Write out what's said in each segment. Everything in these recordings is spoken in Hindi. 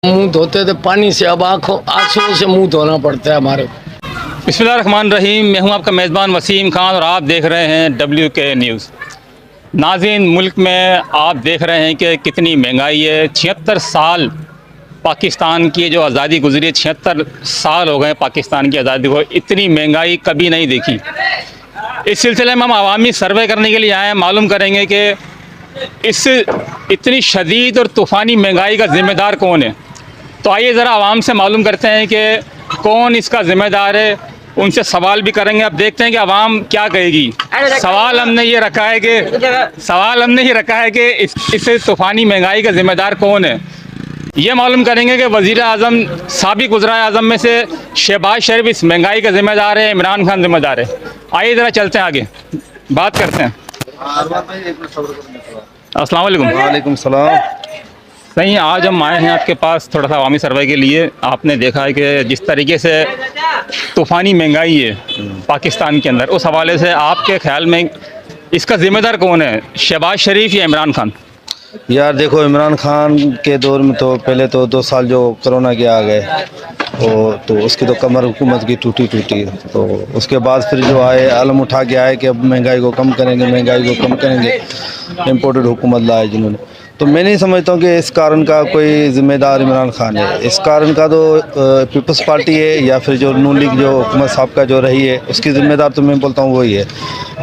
मुंह धोते थे पानी से, अब आंसुओं से मुंह धोना पड़ता है हमारे को। बिस्मिल्लाहिर्रहमानिर्रहीम, मैं हूं आपका मेज़बान वसीम खान और आप देख रहे हैं WK न्यूज़। नाज़रीन, मुल्क में आप देख रहे हैं कि कितनी महंगाई है। 76 साल पाकिस्तान की जो आज़ादी गुजरी है, 76 साल हो गए पाकिस्तान की आज़ादी को, इतनी महंगाई कभी नहीं देखी। इस सिलसिले में हम अवामी सर्वे करने के लिए आए हैं, मालूम करेंगे कि इस इतनी शदीद और तूफ़ानी महंगाई का ज़िम्मेदार कौन है। तो आइए ज़रा आवाम से मालूम करते हैं कि कौन इसका ज़िम्मेदार है, उनसे सवाल भी करेंगे। अब देखते हैं कि आवाम क्या कहेगी। सवाल हमने ये रखा है कि इस तूफ़ानी महंगाई का ज़िम्मेदार कौन है। ये मालूम करेंगे कि वज़ीर आज़म, साबिक़ वज़राए आज़म में से शहबाज शरीफ इस महंगाई का ज़िम्मेदार है, इमरान खान ज़िम्मेदार है। आइए ज़रा चलते हैं आगे, बात करते हैं। अस्सलाम वालेकुम। वालेकुम सलाम। सही, आज हम आए हैं आपके पास थोड़ा सा अवामी सर्वे के लिए। आपने देखा है कि जिस तरीके से तूफ़ानी महंगाई है पाकिस्तान के अंदर, उस हवाले से आपके ख्याल में इसका ज़िम्मेदार कौन है, शहबाज शरीफ या इमरान खान? यार देखो, इमरान खान के दौर में तो पहले तो 2 साल जो कोरोना के आ गए तो उसकी तो कमर हुकूमत की टूटी, तो उसके बाद फिर जो आए आलम उठा के आए कि अब महंगाई को कम करेंगे, इम्पोर्टेड हुकूमत लाए जिन्होंने। तो मैं नहीं समझता हूँ कि इस कारण का कोई ज़िम्मेदार इमरान खान है। इस कारण का तो पीपल्स पार्टी है या फिर जो नून लीग जो हुकूमत साहब का जो रही है, उसकी ज़िम्मेदार तो मैं बोलता हूँ वही है।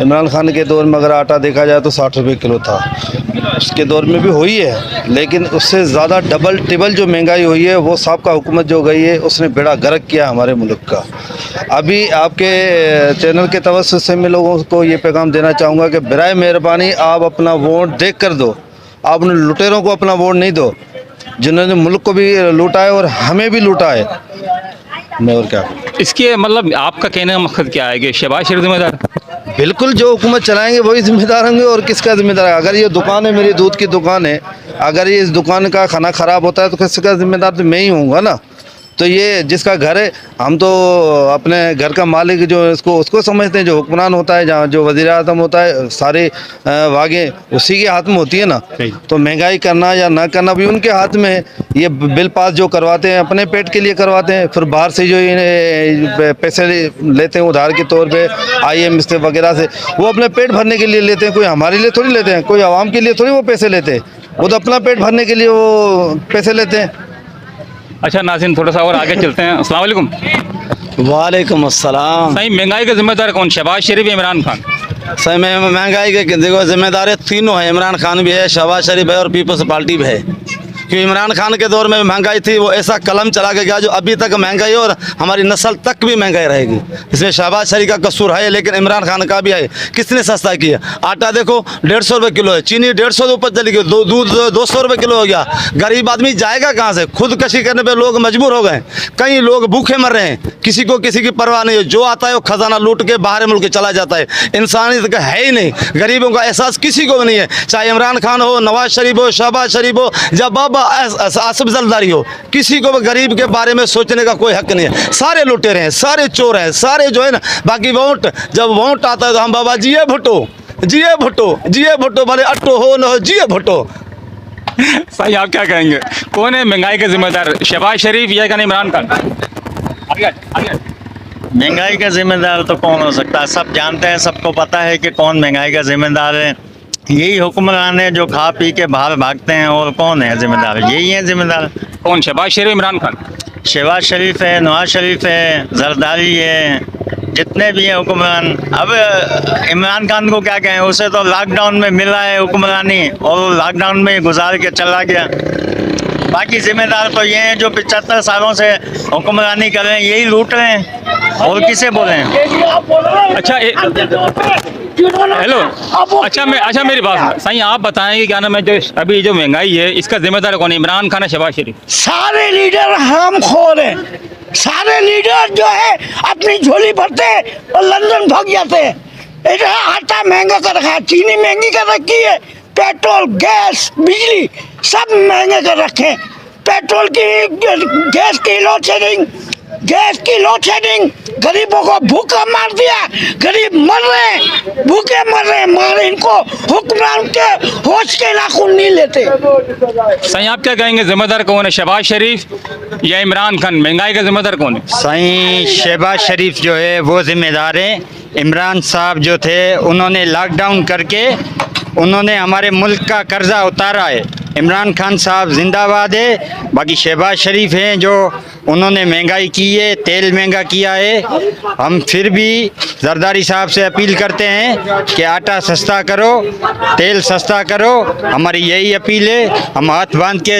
इमरान खान के दौर में अगर आटा देखा जाए तो 60 रुपये किलो था, उसके दौर में भी हुई है, लेकिन उससे ज़्यादा डबल टिबल जो महंगाई हुई है वो साहब का हुकूमत जो गई है उसने बेड़ा गर्क किया हमारे मुल्क का। अभी आपके चैनल के तवज्जुह से मैं लोगों को ये पैगाम देना चाहूँगा कि बराए मेहरबानी आप अपना वोट देख कर दो, आप उन लुटेरों को अपना वोट नहीं दो जिन्होंने मुल्क को भी लूटा है और हमें भी लूटा है। मैं और क्या इसके मतलब आपका कहने का मकसद क्या है कि शहबाज शरीफ जिम्मेदार? बिल्कुल, जो हुकूमत चलाएंगे वही जिम्मेदार होंगे, और किसका जिम्मेदार है। अगर ये दुकान है, मेरी दूध की दुकान है, अगर ये इस दुकान का खाना ख़राब होता है तो किसका जिम्मेदार तो मैं ही होऊंगा ना। तो ये जिसका घर है, हम तो अपने घर का मालिक जो उसको समझते हैं, जो हुक्मरान होता है, जहाँ जो वज़ीर आज़म होता है, सारे वागे उसी के हाथ में होती है ना। तो महंगाई करना या ना करना भी उनके हाथ में है। ये बिल पास जो करवाते हैं अपने पेट के लिए करवाते हैं, फिर बाहर से जो पैसे लेते हैं उधार के तौर पे IMF से वगैरह से, वो अपने पेट भरने के लिए लेते हैं। कोई हमारे लिए थोड़ी लेते हैं, कोई आवाम के लिए थोड़ी वो पैसे लेते हैं, वो तो अपना पेट भरने के लिए वो पैसे लेते हैं। अच्छा नाज़रीन, थोड़ा सा और आगे चलते हैं। अस्सलाम वालेकुम। वालेकुम अस्सलाम। सही, महंगाई का जिम्मेदार कौन, शहबाज शरीफ या इमरान खान? सही में महंगाई के देखो जिम्मेदार तीनों है, इमरान खान भी है, शहबाज शरीफ है और पीपल्स पार्टी भी है। क्योंकि इमरान खान के दौर में महंगाई थी, वो ऐसा कलम चला के गया जो अभी तक महंगाई और हमारी नस्ल तक भी महंगाई रहेगी। इसमें शहबाज शरीफ का कसूर है, लेकिन इमरान खान का भी है। किसने सस्ता किया? आटा देखो 150 रुपये किलो है, चीनी 150 ऊपर चली गई, दूध 200 रुपये किलो हो गया। गरीब आदमी जाएगा कहाँ से? खुदकशी करने पर लोग मजबूर हो गए, कई लोग भूखे मर रहे हैं, किसी को किसी की परवाह नहीं है। जो आता है वो खजाना लूट के बाहर मुल्क चला जाता है। इंसानियत का है ही नहीं, गरीबों का एहसास किसी को भी नहीं है। चाहे इमरान खान हो, नवाज शरीफ हो, शहबाज शरीफ हो या बाबा आसिफ जरदारी हो, किसी को भी गरीब के बारे में सोचने का कोई हक नहीं है। सारे लुटेरे हैं, सारे चोर हैं, सारे जो है ना। बाकी वोट, जब वोट आता है तो हम बाबा जिए भुट्टो, जिए भुट्टो, जिए भुट्टो, भले अट्टो हो न हो, जिए भुट्टो। सही, आप क्या कहेंगे, कौन है महंगाई का जिम्मेदार, शहबाज शरीफ या इमरान खान? आगे महंगाई का जिम्मेदार तो कौन हो सकता है? सब जानते हैं, सबको पता है कि कौन महंगाई का जिम्मेदार है। यही हुक्मरान है जो खा पी के बाहर भागते हैं, और कौन है जिम्मेदार? यही है जिम्मेदार। कौन, शहबाज शरीफ, इमरान खान? शहबाज शरीफ है, नवाज शरीफ है, जरदारी है, जितने भी हैं हुक्मरान। अब इमरान खान को क्या कहें, उसे तो लॉकडाउन में मिला है हुक्मरानी और लॉकडाउन में गुजार के चला गया। बाकी जिम्मेदार तो ये हैं जो 75 सालों से हुक्मरानी कर रहे हैं, यही लूट रहे हैं, और किसे बोलें। अच्छा हेलो, अच्छा मेरी बात सही, आप बताएं कि क्या नाम है, जो अभी जो महंगाई है इसका जिम्मेदार कौन है, इमरान खान है, शहबाज शरीफ? सारे लीडर हरामखोर हैं। सारे लीडर जो है अपनी झोली भरते हैं और लंदन भाग जाते हैं। इधर आटा महंगा कर रखा है, चीनी महंगी कर रखी है, पेट्रोल, गैस, बिजली सब महंगे कर रखे हैं। पेट्रोल की, गैस की लोड शेडिंग, गैस की लोड शेडिंग, गरीबों को भूखा मार दिया, गरीब मर रहे, भूखे मर रहे, मगर इनको हुक्मरान के होश के नाखून नहीं लेते। सही आप क्या कहेंगे, जिम्मेदार कौन है, शहबाज शरीफ या इमरान खान? महंगाई का जिम्मेदार कौन है? सही शहबाज शरीफ जो है वो जिम्मेदार है। इमरान साहब जो थे उन्होंने लॉकडाउन करके उन्होंने हमारे मुल्क का कर्जा उतारा है। इमरान खान साहब जिंदाबाद है। बाकी शहबाज शरीफ हैं जो उन्होंने महंगाई की है, तेल महंगा किया है। हम फिर भी जरदारी साहब से अपील करते हैं कि आटा सस्ता करो, तेल सस्ता करो, हमारी यही अपील है। हम हाथ बांध के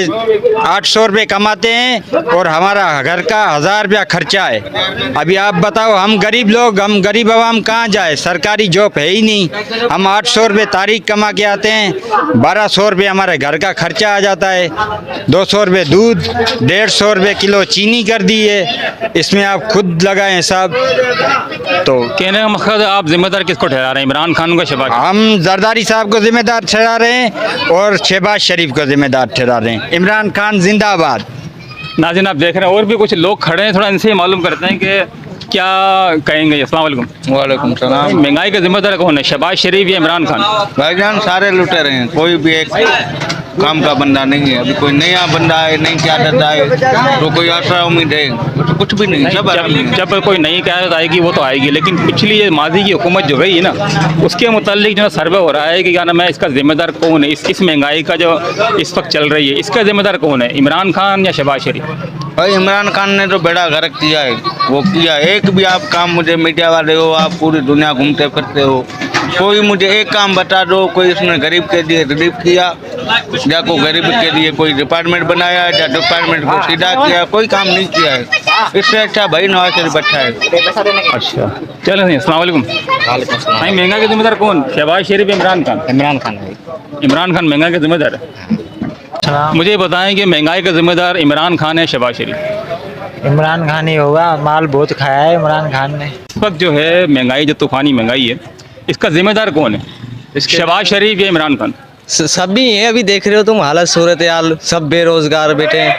800 रुपये कमाते हैं और हमारा घर का 1000 रुपया खर्चा है। अभी आप बताओ, हम गरीब लोग, हम गरीब आवाम कहाँ जाए? सरकारी जॉब है ही नहीं। हम 800 रुपये तारीख कमा के आते हैं, 1200 रुपये हमारे घर का खर्चा आ जाता है। 200 रुपये दूध, 150 रुपये किलो चीनी कर दी है। इसमें आप खुद लगाएं साहब। तो कहने का मकसद है आप जिम्मेदार किसको ठहरा रहे हैं, इमरान खान को, शहबाज? हम जरदारी साहब को जिम्मेदार ठहरा रहे हैं और शहबाज शरीफ को जिम्मेदार ठहरा रहे हैं। इमरान खान जिंदाबाद। नाज़रीन आप देख रहे हैं और भी कुछ लोग खड़े हैं, थोड़ा इनसे मालूम करते हैं कि क्या कहेंगे। अस्सलाम वालेकुम। वालेकुम सलाम। महंगाई का जिम्मेदार कौन है, शहबाज शरीफ या इमरान खान? भाईजान सारे लुटे रहे हैं, कोई भी एक काम का बंदा नहीं है। अभी कोई नया बंदा है, नई क्यादत आए तो कोई आशा उम्मीद है, तो कुछ भी नहीं। सब आराम है। जब कोई नई क्यादत आएगी वो तो आएगी, लेकिन पिछली ये माजी की हुकूमत जो रही है ना, उसके मुतालिक जो सर्वे हो रहा है कि क्या नाम है, इसका जिम्मेदार कौन है, इस महंगाई का जो इस वक्त चल रही है, इसका जिम्मेदार कौन है, इमरान खान या शहबाज शरीफ? भाई इमरान खान ने तो बेड़ा गर्क किया है, वो किया। एक भी आप काम, मुझे मीडिया वाले हो, आप पूरी दुनिया घूमते फिरते हो, कोई मुझे एक काम बता दो, कोई इसने गरीब के लिए रिलीफ किया या कोई गरीब के लिए कोई डिपार्टमेंट बनाया या डिपार्टमेंट को सीधा किया, कोई काम नहीं किया है। इससे अच्छा भाई नवाज शरीफ अच्छा है। अच्छा चलो नहीं। अस्सलाम वालेकुम। भाई महंगाई का जिम्मेदार कौन, शहबाज शरीफ या इमरान खान? इमरान खान है। इमरान खान महंगाई का जिम्मेदार है। मुझे बताएं कि महंगाई का जिम्मेदार इमरान खान है, शहबाज शरीफ? इमरान खान ही होगा, माल बहुत खाया है इमरान खान ने। इस वक्त जो है महंगाई, जो तूफानी महंगाई है, इसका जिम्मेदार कौन है, शहबाज शरीफ या इमरान खान? सभी हैं। अभी देख रहे हो तुम हालत, सूरत हाल, सब बेरोजगार बैठे हैं।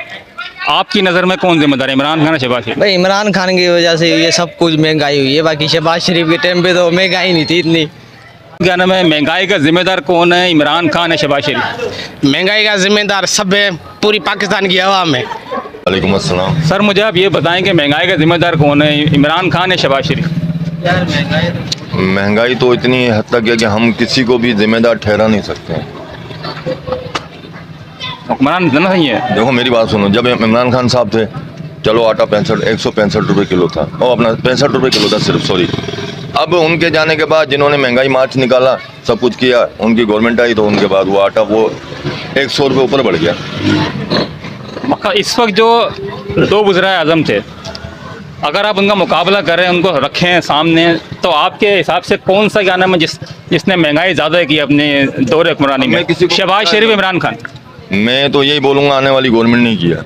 आपकी नज़र में कौन जिम्मेदार है, इमरान खान या शहबाज शरीफ? भाई इमरान खान की वजह से ये सब कुछ महंगाई हुई है। बाकी शहबाज शरीफ के टाइम पे तो महंगाई नहीं थी इतनी। क्या नाम है, महंगाई का जिम्मेदार कौन है, इमरान खान या शहबाज शरीफ? महंगाई का जिम्मेदार सब है, पूरी पाकिस्तान की आवाम है। वालेकुम अस्सलाम। सर मुझे आप ये बताएं कि महंगाई का जिम्मेदार कौन है, इमरान खान या शहबाज शरीफ? महंगाई तो इतनी हद तक है कि हम किसी को भी जिम्मेदार ठहरा नहीं सकते हैं। हुक्मरान जना सही है। देखो मेरी बात सुनो, जब इमरान खान साहब थे, चलो आटा 165 रुपये किलो था, और अपना 65 रुपये किलो था सिर्फ, सॉरी। अब उनके जाने के बाद जिन्होंने महंगाई मार्च निकाला, सब कुछ किया, उनकी गवर्नमेंट आई, तो उनके बाद वो आटा वो 100 रुपये ऊपर बढ़ गया। इस वक्त जो दो वज़ीर आज़म थे, अगर आप उनका मुकाबला करें, उनको रखें सामने, तो आपके हिसाब से कौन सा क्या नाम है जिसने महंगाई ज़्यादा की अपने दौरे हुक्मरानी में, शहबाज शरीफ, इमरान खान? मैं तो यही बोलूँगा, आने वाली गवर्नमेंट ने किया।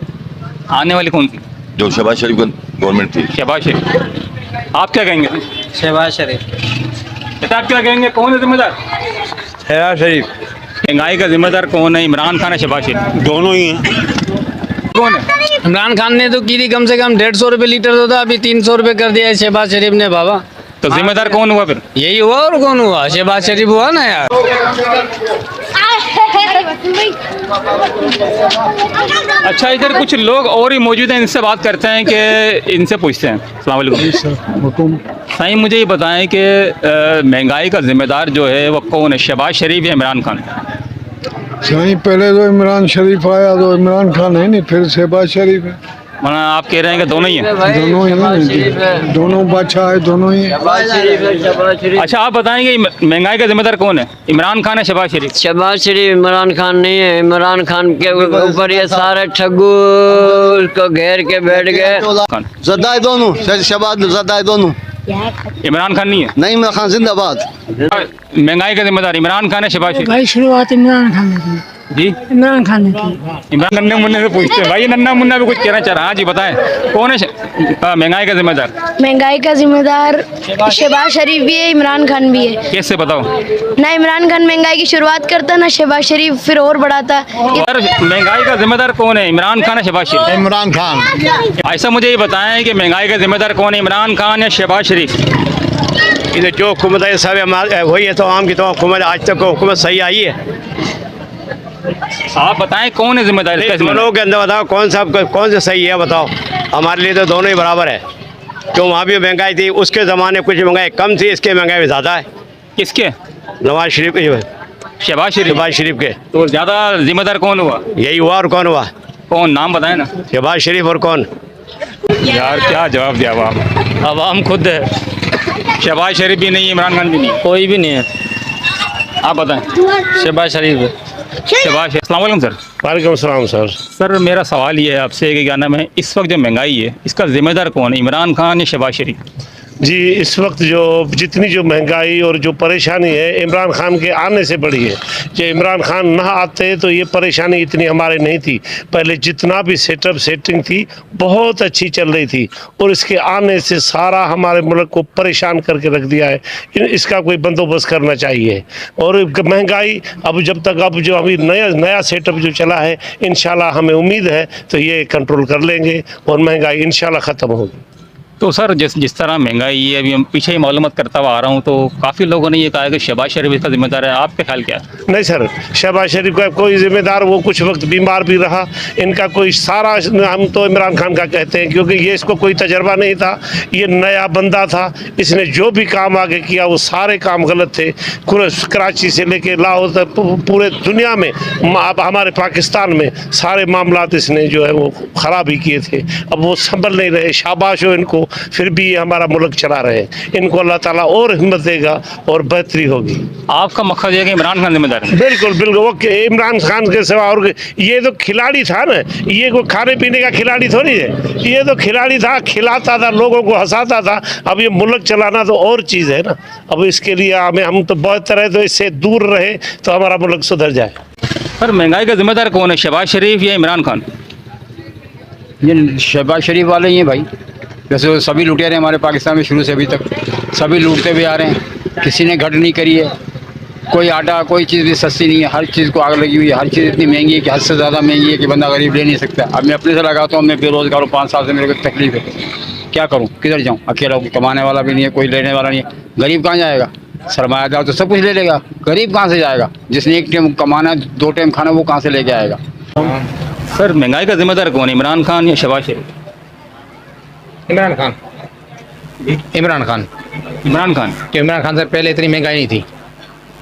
आने वाली कौन सी? जो शहबाज शरीफ की गवर्नमेंट थी। शहबाज शरीफ। आप क्या कहेंगे? शहबाज शरीफ। बेटा आप क्या कहेंगे, कौन है जिम्मेदार? शहबाज शरीफ। महंगाई का जिम्मेदार कौन है, इमरान खान या शहबाज शरीफ? दोनों ही हैं। कौन है? इमरान खान ने तो की थी कम से कम 150 रुपये लीटर तो था, अभी 300 रुपये कर दिया है शहबाज शरीफ ने। बाबा तो जिम्मेदार कौन हुआ फिर? यही हुआ, और कौन हुआ? शहबाज शरीफ हुआ ना यार। अच्छा इधर कुछ लोग और ही मौजूद हैं, इनसे बात करते हैं कि इनसे पूछते हैं। अस्सलाम वालेकुम। साईं मुझे ये बताएं कि महंगाई का जिम्मेदार जो है वो कौन है, शहबाज शरीफ या इमरान खान? साईं पहले तो इमरान शरीफ आया तो इमरान खान है नहीं, फिर शहबाज शरीफ है। मतलब आप कह रहे हैं कि दोनों ही हैं? दोनों ही हैं, दोनों बादशाह है, दोनों ही हैं। अच्छा आप बताएंगे महंगाई का जिम्मेदार कौन है, इमरान खान है, शहबाज शरीफ? शहबाज शरीफ। इमरान खान नहीं है। इमरान खान के ऊपर ये सारे ठग्गू को घेर के बैठ गए। जदाई दोनों, शहबाज जदाई दोनों। इमरान खान नहीं है? नहीं, इमरान खान जिंदाबाद। महंगाई का जिम्मेदार इमरान खान है, शहबाज शरीफ? भाई शुरुआत इमरान खान ने की। जी इमरान खान ने इमरान नन्ना मुन्ना से पूछते हैं भाई, नन्ना मुन्ना भी कुछ कहना चाह रहा है। हाँ जी बताएं, कौन है महंगाई का जिम्मेदार? महंगाई का जिम्मेदार शहबाज शरीफ भी है, इमरान खान भी है। कैसे बताओ? ना इमरान खान महंगाई की शुरुआत करता, ना शहबाज शरीफ फिर और बढ़ाता। सर महंगाई का जिम्मेदार कौन है, इमरान खान या शहबाज शरीफ? इमरान खान। ऐसा मुझे ये बताएं कि महंगाई का जिम्मेदार कौन है, इमरान खान या शहबाज शरीफ? इधर जो हुकूमत है सब हमारे वही है, तो आम की तो हुकूमत आज तक हुकूमत सही आई है। आप बताएं कौन है जिम्मेदार इसका? दोनों के अंदर बताओ कौन सा सही है, बताओ। हमारे लिए तो दोनों ही बराबर है। जो वहाँ भी महंगाई थी उसके ज़माने कुछ महंगाई कम थी, इसके महंगाई ज़्यादा है। किसके? नवाज शरीफ के, शहबाज शरीफ के। तो ज़्यादा जिम्मेदार कौन हुआ? यही हुआ, और कौन हुआ? कौन, नाम बताएं ना। शहबाज शरीफ और कौन? यार क्या जवाब दिया आप? आवाम खुद है। शहबाज शरीफ भी नहीं है, इमरान खान भी नहीं है, कोई भी नहीं है। आप बताएं। शहबाज शरीफ है। शहबाज। अस्सलाम वालेकुम सर। वालेकुम सलाम सर। सर मेरा सवाल ये है आपसे कि क्या नाम है, इस वक्त जो महंगाई है इसका जिम्मेदार कौन है, इमरान खान या शहबाज शरीफ? जी, इस वक्त जो जितनी जो महंगाई और जो परेशानी है इमरान खान के आने से बढ़ी है। जो इमरान खान ना आते तो ये परेशानी इतनी हमारे नहीं थी। पहले जितना भी सेटिंग थी बहुत अच्छी चल रही थी, और इसके आने से सारा हमारे मुल्क को परेशान करके रख दिया है। इसका कोई बंदोबस्त करना चाहिए। और महंगाई अब जब तक अब जो अभी नया सेटअप जो चला है, इंशाल्लाह हमें उम्मीद है तो ये कंट्रोल कर लेंगे और महंगाई इंशाल्लाह ख़त्म होगी। तो सर जिस तरह महंगाई है, अभी हम पीछे ही मालूमात करता हुआ आ रहा हूँ, तो काफ़ी लोगों ने ये कहा है कि शहबाज शरीफ इसका जिम्मेदार है। आपका ख्याल क्या है? नहीं सर, शहबाज शरीफ का कोई जिम्मेदार, वो कुछ वक्त बीमार भी रहा। इनका कोई सारा हम तो इमरान खान का कहते हैं, क्योंकि ये इसको कोई तजर्बा नहीं था, ये नया बंदा था। इसने जो भी काम आगे किया वो सारे काम गलत थे। कराची से लेके लाहौर तक पूरे दुनिया में, हमारे पाकिस्तान में सारे मामलात इसने जो है वो ख़राब ही किए थे। अब वो संभल नहीं रहे। शाबाश हो इनको, फिर भी ये हमारा मुल्क चला रहे। इनको अल्लाह ताला और हिम्मत देगा और बेहतरी होगी। आपका मकसद है कि इमरान खान जिम्मेदार है? बिल्कुल बिल्कुल, वो इमरान खान के सिवा और ये तो खिलाड़ी था ना, ये कोई खाने पीने का खिलाड़ी थोड़ी है। ये तो खिलाड़ी था, खिलाता था, लोगों को हंसाता था। अब ये मुल्क चलाना तो और चीज़ है ना। अब इसके लिए हम तो बहुत तरह तो इससे दूर रहे तो हमारा मुल्क सुधर जाए। सर महंगाई का जिम्मेदार कौन है, शहबाज शरीफ या इमरान खान? ये शहबाज शरीफ वाले ही हैं भाई। जैसे सभी लुटेरे हमारे पाकिस्तान में शुरू से अभी तक सभी लूटते भी आ रहे हैं, किसी ने घट नहीं करी है। कोई आटा कोई चीज़ भी सस्ती नहीं है, हर चीज़ को आग लगी हुई है। हर चीज़ इतनी महंगी है कि हद से ज़्यादा महंगी है कि बंदा गरीब ले नहीं सकता। अब मैं अपने से लगाता हूँ, मैं बेरोज़गार हूँ, 5 साल से मेरे को तकलीफ है, क्या करूँ, किधर जाऊँ? अकेला कमाने वाला भी नहीं है, कोई लेने वाला नहीं है। गरीब कहाँ जाएगा? सरमायादार तो सब कुछ ले लेगा, गरीब कहाँ से जाएगा? जिसने एक टाइम कमाना, 2 टाइम खाना, वो कहाँ से लेके आएगा? सर महंगाई का जिम्मेदार कौन है, इमरान खान या शहबाज शरीफ? इमरान खान। इमरान खान। इमरान खान कि इमरान खान से पहले इतनी महंगाई नहीं थी।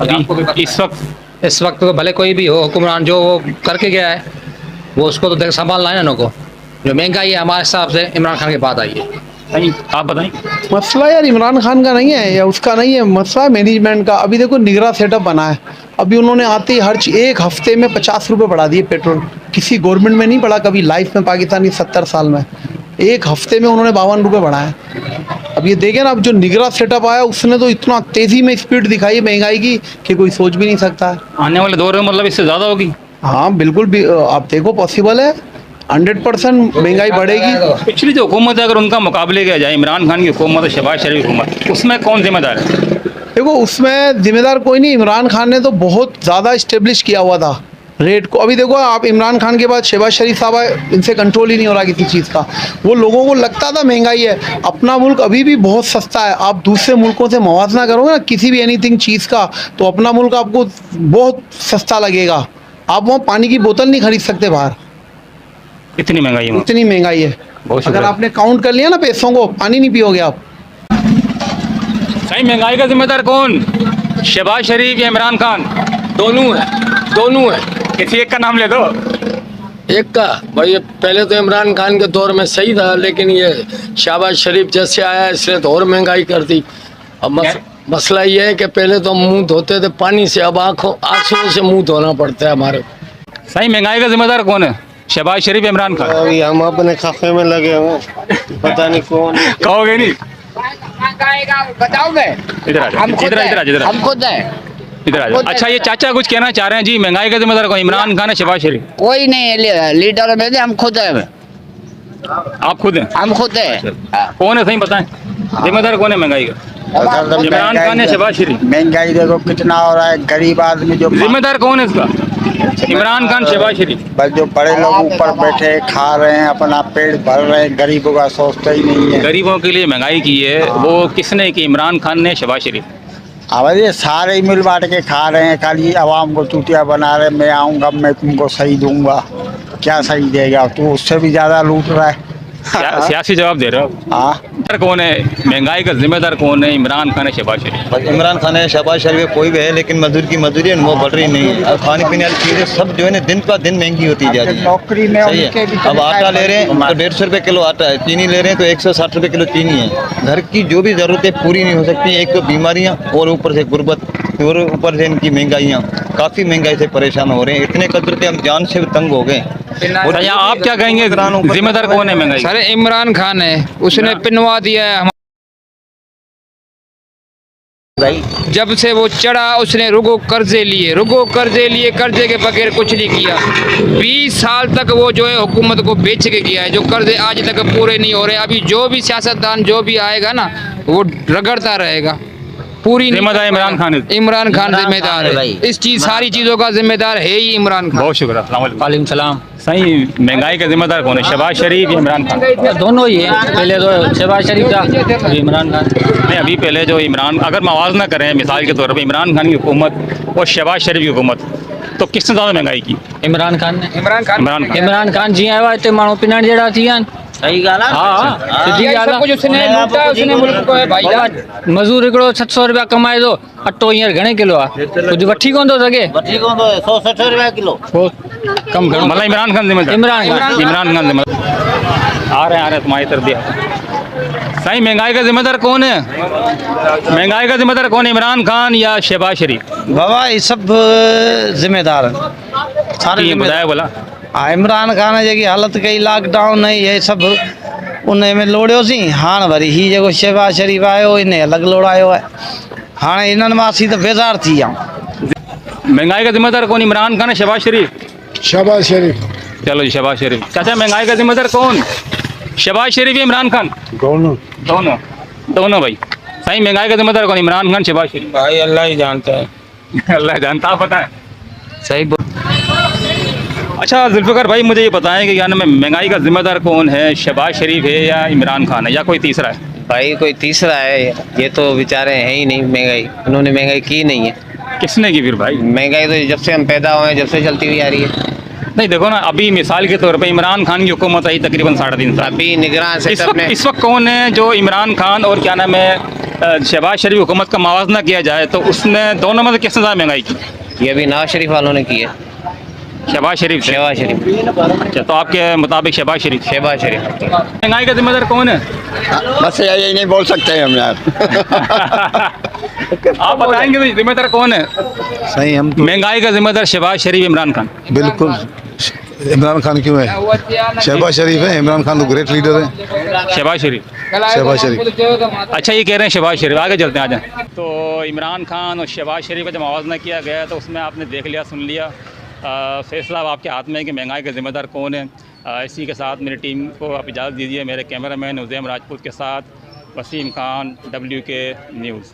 अभी इस वक्त तो भले कोई भी हो हुक्मरान, जो वो करके गया है वो उसको तो संभालना है ना को। जो महंगाई है हमारे हिसाब से इमरान खान के बाद आई है। आप बताएं। मसला यार इमरान खान का नहीं है या उसका नहीं है, मसला मैनेजमेंट का। अभी देखो निगरा सेटअप बना है, अभी उन्होंने आते ही हर चीज़ एक हफ्ते में 50 रुपये बढ़ा दिए पेट्रोल। किसी गवर्नमेंट में नहीं बढ़ा कभी लाइफ में, पाकिस्तान की 70 साल में एक हफ्ते में उन्होंने 52 रुपये बढ़ाए। अब ये देखें ना, अब जो निगरा सेटअप आया उसने तो इतना तेज़ी में स्पीड दिखाई महंगाई की कि कोई सोच भी नहीं सकता है। आने वाले दौर में मतलब इससे ज़्यादा होगी? हाँ बिल्कुल भी, आप देखो पॉसिबल है, 100% महंगाई बढ़ेगी। पिछली जो हुकूमत है अगर उनका मुकाबले किया जाए, इमरान खान की हुकूमत और शहबाज शरीफ की हुकूमत, उसमें कौन जिम्मेदार है? देखो उसमें जिम्मेदार कोई नहीं, इमरान खान ने तो बहुत ज़्यादा इस्टेब्लिश किया हुआ था रेट को। अभी देखो आप, इमरान खान के बाद शहबाज शरीफ साहब आए, इनसे कंट्रोल ही नहीं हो रहा किसी चीज़ का। वो लोगों को लगता था महंगाई है, अपना मुल्क अभी भी बहुत सस्ता है। आप दूसरे मुल्कों से मुवाजना करोगे ना किसी भी एनीथिंग चीज़ का, तो अपना मुल्क आपको बहुत सस्ता लगेगा। आप वहाँ पानी की बोतल नहीं खरीद सकते बाहर, इतनी महंगाई है। इतनी महंगाई है। अगर आपने काउंट कर लिया ना पैसों को, पानी नहीं पियोगे आप। सही महंगाई का जिम्मेदार कौन, शहबाज शरीफ या इमरान खान? दोनों है, दोनों है। किसी एक का नाम ले दो। एक का भाई, पहले तो इमरान खान के दौर में सही था, लेकिन ये शहबाज शरीफ जैसे आया इसने तो और महंगाई कर दी। अब मसला ये है कि पहले तो मुंह धोते थे पानी से, अब आंसुओं से मुंह धोना पड़ता है हमारे। सही महंगाई का जिम्मेदार कौन है, शहबाज शरीफ या इमरान खान? अभी हम अपने खाते में लगे हुए, पता नहीं कौन। कहोगे नहीं? बताओगे? इधर आ जाओ, इधर हम खुद है। इधर आ जाओ। अच्छा, ये चाचा कुछ कहना चाह रहे हैं जी, महंगाई का जिम्मेदार कौन, इमरान खान है शहबाज शरीफ? कोई नहीं है लीडर में, हम खुद है। आप खुद हैं? हम खुद है। कौन है सही बताएं, जिम्मेदार कौन है महंगाई का? इमरान खान है शहबाज शरीफ? महंगाई देखो कितना हो रहा है, गरीब आदमी जो जिम्मेदार कौन है इसका? इमरान खान शहबाज शरीफ? बस जो बड़े लोग ऊपर बैठे खा रहे हैं, अपना पेट भर रहे हैं, गरीबों का सोचते ही नहीं है। गरीबों के लिए महंगाई की है, वो किसने की, इमरान खान ने शहबाज शरीफ? अब ये सारे ही मिल बांट के खा रहे हैं, खाली आवाम को चूतिया बना रहे। मैं आऊँगा, मैं तुमको सही दूंगा, क्या सही देगा, तो उससे भी ज़्यादा लूट रहा है। सियासी जवाब दे रहे हो? हाँ। कौन है महंगाई का जिम्मेदार, कौन है, इमरान खान है शहबाज शरीफ? इमरान खान है, शहबाज शरीफ कोई भी है, लेकिन मजदूर की मजदूरी है वो बढ़ रही नहीं है। और खाने पीने वाली चीज़ें सब जो है ना दिन का दिन महंगी होती जा रही है। नौकरी में सही है। अब आटा ले रहे हैं तो 150 रुपये किलो आटा है, चीनी ले रहे हैं तो 160 रुपये किलो चीनी है। घर की जो भी ज़रूरतें पूरी नहीं हो सकती, एक तो बीमारियाँ और ऊपर से गुर्बत और ऊपर से इनकी महंगाइयाँ, काफ़ी महंगाई से परेशान हो रहे हैं। इतने कदर के हम जान से तंग हो गए। और आप क्या कहेंगे, जिम्मेदार कौन है महंगाई? सर इमरान खान है, उसने पिनवा दिया है। भाई जब से वो चढ़ा उसने रुगो कर्जे लिए, कर्जे के बगैर कुछ नहीं किया। 20 साल तक वो जो है हुकूमत को बेच के किया है, जो कर्जे आज तक पूरे नहीं हो रहे। अभी जो भी सियासतदान जो भी आएगा ना, वो रगड़ता रहेगा। पूरी जिम्मेदार इमरान खान है। इमरान खान जिम्मेदार है, इस चीज सारी चीजों का जिम्मेदार है ही इमरान खान। बहुत शुक्रिया। वालेकुम सलाम। सही महंगाई का जिम्मेदार कौन है, शहबाज शरीफ या इमरान खान? दोनों ही है, पहले तो शहबाज शरीफ था, अभी इमरान खान। नहीं, अभी पहले जो इमरान, अगर मवाज ना करें मिसाल के तौर पर इमरान खान की हुकूमत और शहबाज शरीफ की हुकूमत, तो किसने ज़्यादा महंगाई की? इमरान खान ने। इमरान खान जी आया इतने माण्हू पीअण जहिड़ा थी विया आहिनि। सही ॻाल्हि आहे। हाँ, सिधी ॻाल्हि सब कुछ उसने लूटा है, उसने मुल्क को है भाई। मज़दूर हिकिड़ो 600 रुपया कमाए थो, अटो हींअर घणे किलो आहे, कुझु वठी कोन थो सघे। 160 रुपया किलो कम घणो, मतलब इमरान खान जिम्मेदार? इमरान खान जिम्मेदार। आ रहे हैं तुम्हारी तरफ दिया। सही महंगाई का जिम्मेदार कौन है, महंगाई का जिम्मेदार कौन है, इमरान खान या शहबाज शरीफ? बाबा ये सब जिम्मेदार है, सारे बताया बोला। इमरान खान जी हालत कई लॉकडाउन है, ये सब उन में लोड़ियोसीं। हाँ वरी ही जो शहबाज शरीफ आयो इन्हें अलग लोड़ायो है। हाँ इन्हनि मां तो बेज़ार थी विया। महंगाई का जिम्मेदार कौन, इमरान खान है शहबाज शरीफ? शहबाज शरीफ। चलो जी शहबाज शरीफ। चाचा महंगाई का जिम्मेदार कौन, शहबाज शरीफ या इमरान खान? दोनों भाई। सही महंगाई का जिम्मेदार कौन, इमरान खान शहबाज शरीफ? भाई अल्लाह ही जानता है। अल्लाह जानता, आप बताएं। सही। अच्छा जुल्फ़िकार भाई, मुझे ये बताएं कि यानी महंगाई का जिम्मेदार कौन है, शहबाज शरीफ है या इमरान खान है या कोई तीसरा है? भाई कोई तीसरा है, ये तो बेचारे हैं ही नहीं। महंगाई उन्होंने महंगाई की नहीं है। किसने की फिर भाई? महंगाई तो जब से हम पैदा हुए हैं जब से चलती हुई आ रही है। नहीं देखो ना, अभी मिसाल के तौर पे इमरान खान की हुकूमत आई तकरीबन 3.5 साल। अभी निगरान से इस वक्त कौन है जो इमरान खान और क्या नाम है शहबाज शरीफ हुकूमत का मवाजना किया जाए तो उसने दोनों में से किसने ज़्यादा महंगाई की? ये अभी नवाज शरीफ वालों ने की है। शहबाज शरीफ। अच्छा, तो आपके मुताबिक शहबाज शरीफ? शहबाज शरीफ। महंगाई का जिम्मेदार कौन है? बस यही नहीं बोल सकते हम यार। आप बताएंगे भाई जिम्मेदार कौन है? सही हम महंगाई का जिम्मेदार शहबाज शरीफ इमरान खान? बिल्कुल इमरान खान क्यों है, शहबाज शरीफ है। इमरान खान तो ग्रेट लीडर है। शहबाज शरीफ। अच्छा ये कह रहे हैं शहबाज शरीफ। आगे चलते हैं, आ जाएं। तो इमरान खान और शहबाज शरीफ का जब मवाजना किया गया तो उसमें आपने देख लिया, सुन लिया, फैसला अब आपके हाथ में है कि महंगाई का जिम्मेदार कौन है। इसी के साथ मेरी टीम को आप इजाज़त दीजिए। मेरे कैमरामैन उज़ैम राजपूत के साथ वसीम खान, WK न्यूज़।